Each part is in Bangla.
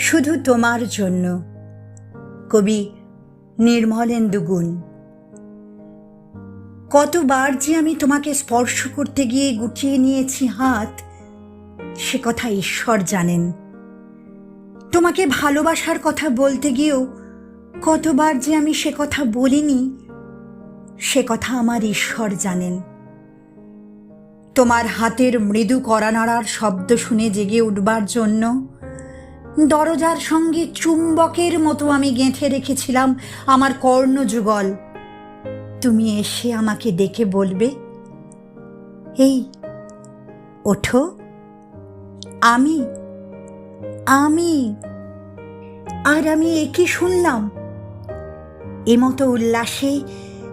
শুধু তোমার জন্য। কবি নির্মলেন্দু গুণ। কতবার যে আমি তোমাকে স্পর্শ করতে গিয়ে গুটিয়ে নিয়েছি হাত, সে কথা ঈশ্বর জানেন। তোমাকে ভালোবাসার কথা বলতে গিয়েও কতবার যে আমি সে কথা বলিনি, সে কথা আমার ঈশ্বর জানেন। তোমার হাতের মৃদু কড়া নাড়ার শব্দ শুনে জেগে উঠবার জন্য দরজার সঙ্গে চুম্বকের মতো আমি গেঁথে রেখেছিলাম আমার কর্ণযুগল। তুমি এসে আমাকে ডেকে বলবে, এই ওঠো। আমি আমি আর আমি একই শুনলাম। এমতো উল্লাসে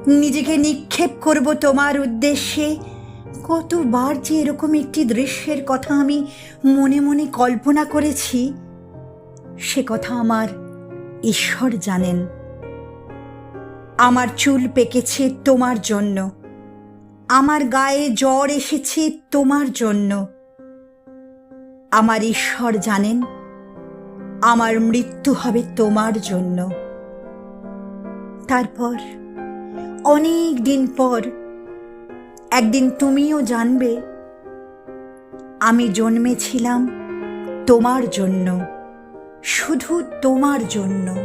নিজেকে নিক্ষেপ করব তোমার উদ্দেশ্যে। কতবার যে এরকম একটি দৃশ্যের কথা আমি মনে মনে কল্পনা করেছি, সে কথা আমার ঈশ্বর জানেন। আমার চুল পেকেছে তোমার জন্য, আমার গায়ে জ্বর এসেছে তোমার জন্য। আমার ঈশ্বর জানেন আমার মৃত্যু হবে তোমার জন্য। তারপর অনেক দিন পর একদিন তুমিও জানবে আমি জন্মেছিলাম তোমার জন্য, শুধু তোমার জন্য।